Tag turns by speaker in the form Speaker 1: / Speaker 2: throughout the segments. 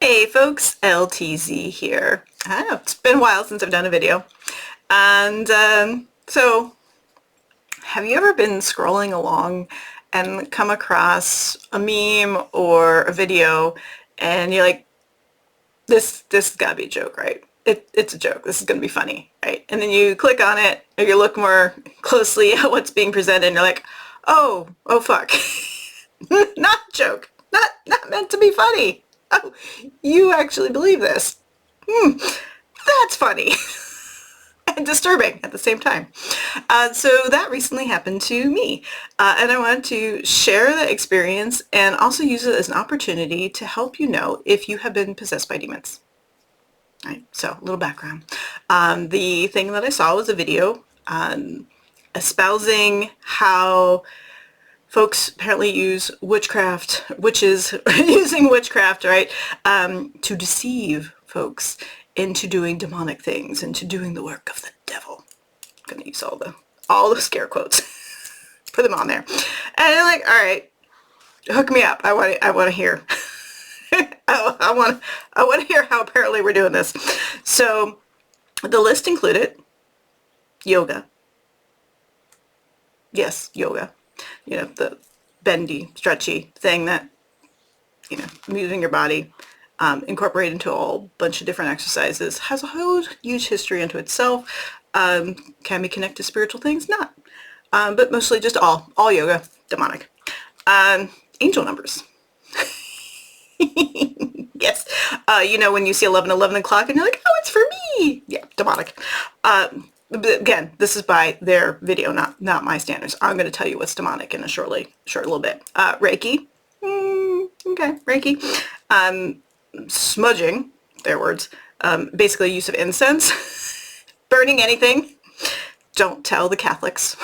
Speaker 1: Hey folks, LTZ here. I know, it's been a while since I've done a video. And so, have you ever been scrolling along and come across a meme or a video and you're like, this has got to be a joke, right? It's a joke. This is going to be funny, right? And then you click on it or you look more closely at what's being presented and you're like, oh fuck. Not a joke. Not meant to be funny. Oh, you actually believe this. That's funny and disturbing at the same time. So that recently happened to me. And I wanted to share that experience and also use it as an opportunity to help you know if you have been possessed by demons. Right, so a little background. The thing that I saw was a video espousing how folks apparently use witches using witchcraft, right, to deceive folks into doing demonic things, into doing the work of the devil. I'm gonna use all the scare quotes, put them on there, and I'm like, all right, hook me up. I want to hear. I want to hear how apparently we're doing this. So the list included yoga. Yes, yoga. You know, the bendy, stretchy thing that, you know, moving your body, incorporated into a whole bunch of different exercises, has a whole huge history unto itself. Can be connected to spiritual things? Not. But mostly just all yoga, demonic. Angel numbers. Yes. You know, when you see 11 o'clock and you're like, oh, it's for me. Yeah, demonic. Again, this is by their video, not my standards. I'm going to tell you what's demonic in a short little bit. Reiki. Okay, Reiki. Smudging, their words. Basically use of incense. Burning anything. Don't tell the Catholics.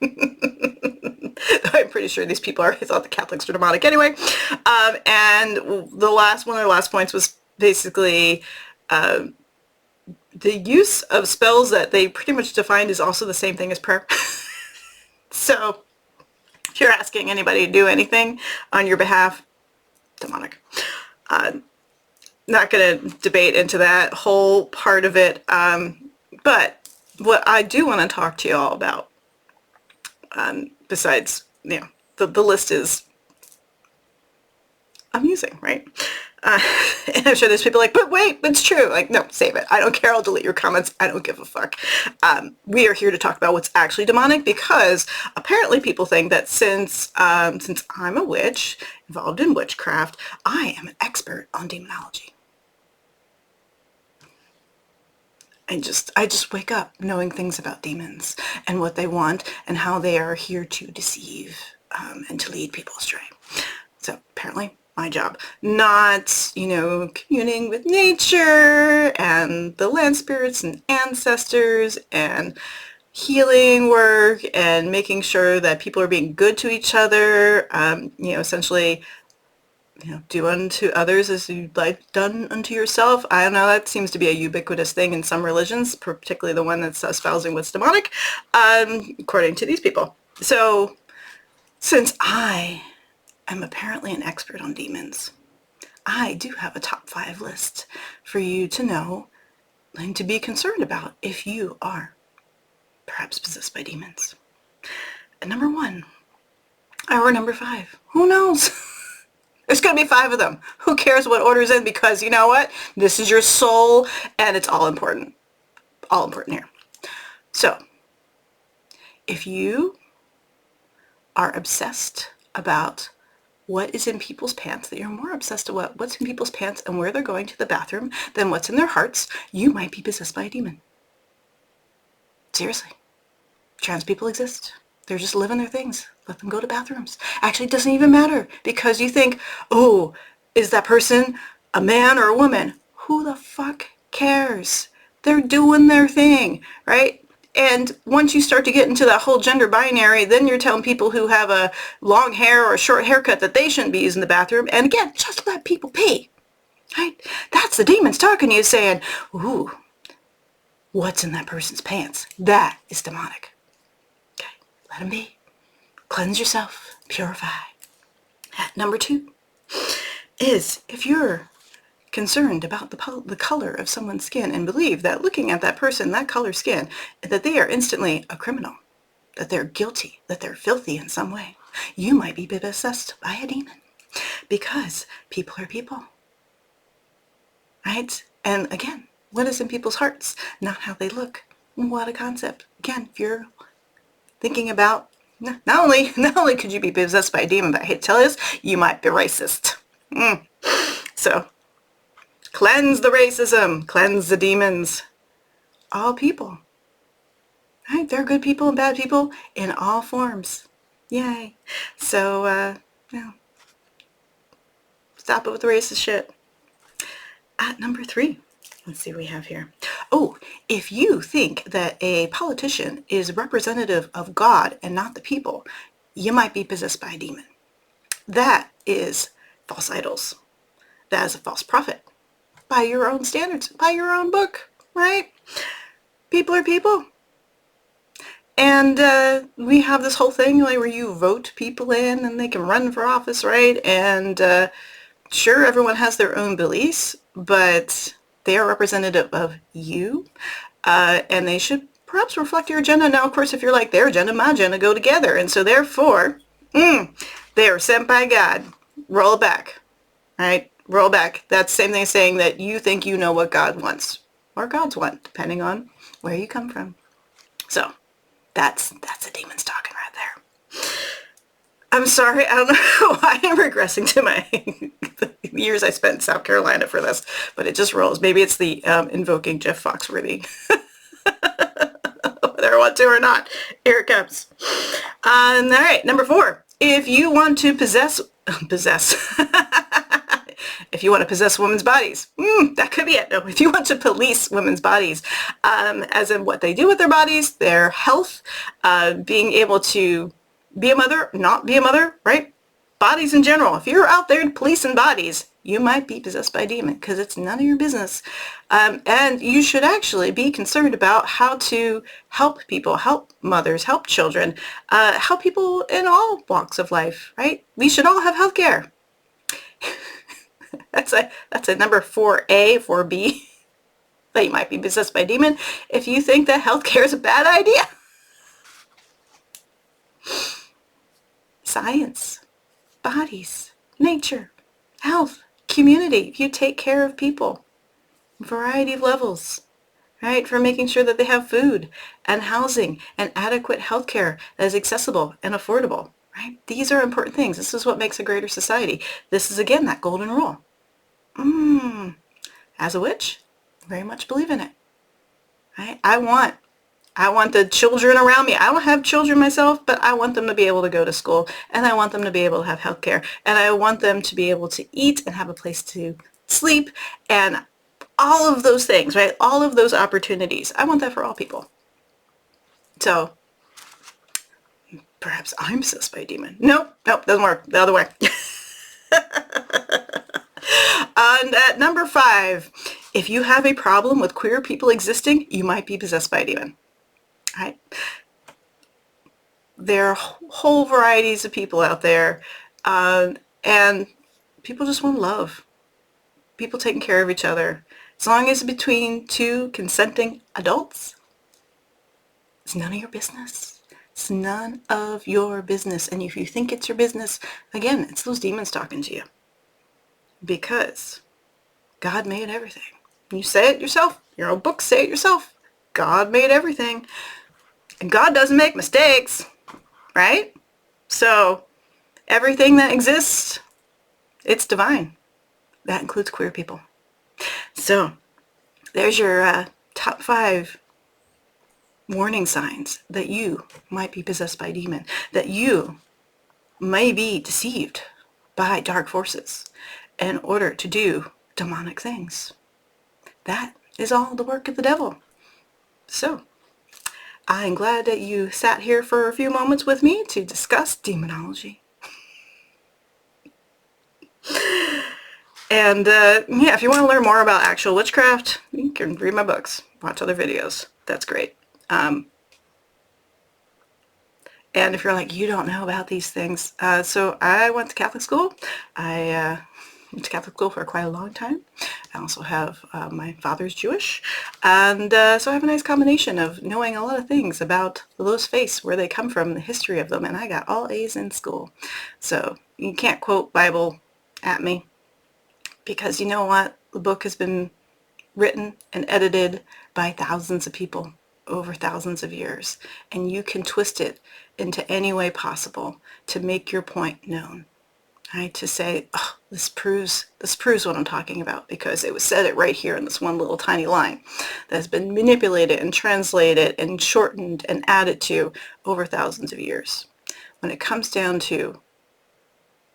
Speaker 1: I'm pretty sure these people already thought the Catholics were demonic anyway. And the last one of their last points was basically the use of spells that they pretty much defined as also the same thing as prayer. So if you're asking anybody to do anything on your behalf, demonic. Not going to debate into that whole part of it. But what I do want to talk to you all about, besides, you know, the list is amusing, right? And I'm sure there's people like, but wait, it's true. Like, no, save it. I don't care. I'll delete your comments. I don't give a fuck. We are here to talk about what's actually demonic because apparently people think that since I'm a witch involved in witchcraft, I am an expert on demonology. I just wake up knowing things about demons and what they want and how they are here to deceive and to lead people astray. So apparently my job, not, you know, communing with nature and the land spirits and ancestors and healing work and making sure that people are being good to each other, you know, essentially, you know, do unto others as you'd like done unto yourself. I don't know, that seems to be a ubiquitous thing in some religions, particularly the one that's espousing what's demonic, according to these people. So since I am apparently an expert on demons, I do have a top 5 list for you to know and to be concerned about if you are perhaps possessed by demons. And number 1, or number 5, who knows? There's going to be 5 of them. Who cares what order's in? Because you know what? This is your soul, and it's all important. All important here. So, if you are obsessed about what is in people's pants, that you're more obsessed about what's in people's pants and where they're going to the bathroom than what's in their hearts, you might be possessed by a demon. Seriously. Trans people exist. They're just living their things. Let them go to bathrooms. Actually, it doesn't even matter because you think, oh, is that person a man or a woman? Who the fuck cares? They're doing their thing, right? And once you start to get into that whole gender binary, then you're telling people who have a long hair or a short haircut that they shouldn't be using the bathroom. And again, just let people pee, right? That's the demons talking to you saying, ooh, what's in that person's pants? That is demonic. Okay, let them be. Cleanse yourself. Purify. Number 2, is if you're concerned about the color of someone's skin and believe that looking at that person, that color skin, that they are instantly a criminal, that they're guilty, that they're filthy in some way, you might be possessed by a demon, because people are people, right? And again, what is in people's hearts, not how they look. What a concept. Again, if you're thinking about, not only could you be possessed by a demon, but I hate to tell you this, you might be racist. So cleanse the racism, cleanse the demons. All people, right? There are good people and bad people in all forms. Yay. So, stop it with the racist shit. At number 3, let's see what we have here. Oh, if you think that a politician is representative of God and not the people, you might be possessed by a demon. That is false idols. That is a false prophet. By your own standards, by your own book, right? People are people. And we have this whole thing like where you vote people in and they can run for office, right? And sure, everyone has their own beliefs, but they are representative of you, and they should perhaps reflect your agenda. Now, of course, if you're like, their agenda, my agenda go together, and so therefore, they are sent by God. Roll back, right? Roll back. That's the same thing as saying that you think you know what God wants, or God's want, depending on where you come from. So that's the demons talking right there. I'm sorry, I don't know why I'm regressing to my the years I spent in South Carolina for this, but it just rolls. Maybe it's the invoking Jeff Foxworthy. Whether I want to or not. Here it comes. All right, number 4. If you want to possess, if you want to possess women's bodies, that could be it. No, if you want to police women's bodies, as in what they do with their bodies, their health, being able to be a mother, not be a mother, right? Bodies in general. If you're out there policing bodies, you might be possessed by a demon because it's none of your business. And you should actually be concerned about how to help people, help mothers, help children, help people in all walks of life, right? We should all have health care. That's a number 4A, 4B, that you might be possessed by a demon if you think that healthcare is a bad idea. Science, bodies, nature, health, community. If you take care of people, variety of levels, right? For making sure that they have food and housing and adequate healthcare that is accessible and affordable, right? These are important things. This is what makes a greater society. This is, again, that golden rule. As a witch, very much believe in it. Right? I want the children around me. I don't have children myself, but I want them to be able to go to school, and I want them to be able to have health care, and I want them to be able to eat and have a place to sleep, and all of those things, right? All of those opportunities. I want that for all people. So perhaps I'm possessed by a demon. Nope, doesn't work. The other way. And at number 5, if you have a problem with queer people existing, you might be possessed by a demon. Right? There are whole varieties of people out there, and people just want love. People taking care of each other. As long as it's between 2 consenting adults, it's none of your business. It's none of your business. And if you think it's your business, again, it's those demons talking to you. Because God made everything. You say it yourself. Your own books say it yourself. God made everything. And God doesn't make mistakes, right? So everything that exists, it's divine. That includes queer people. So there's your top 5 warning signs that you might be possessed by a demon, that you may be deceived by dark forces in order to do demonic things. That is all the work of the devil. So I'm glad that you sat here for a few moments with me to discuss demonology. And yeah, if you want to learn more about actual witchcraft, you can read my books, watch other videos. That's great. And if you're like, you don't know about these things, so I went to Catholic school. I went to Catholic school for quite a long time. I also have, my father's Jewish, and so I have a nice combination of knowing a lot of things about those faiths, where they come from, the history of them, and I got all A's in school. So you can't quote Bible at me, because you know what? The book has been written and edited by thousands of people over thousands of years, and you can twist it into any way possible to make your point known. Right? To say, oh, this proves what I'm talking about, because it was said it right here in this one little tiny line that has been manipulated and translated and shortened and added to over thousands of years. When it comes down to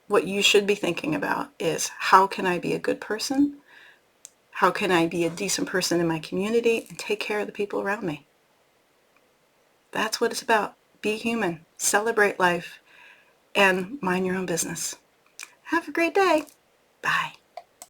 Speaker 1: what you should be thinking about is, how can I be a good person? How can I be a decent person in my community and take care of the people around me? That's what it's about. Be human, celebrate life, and mind your own business. Have a great day. Bye.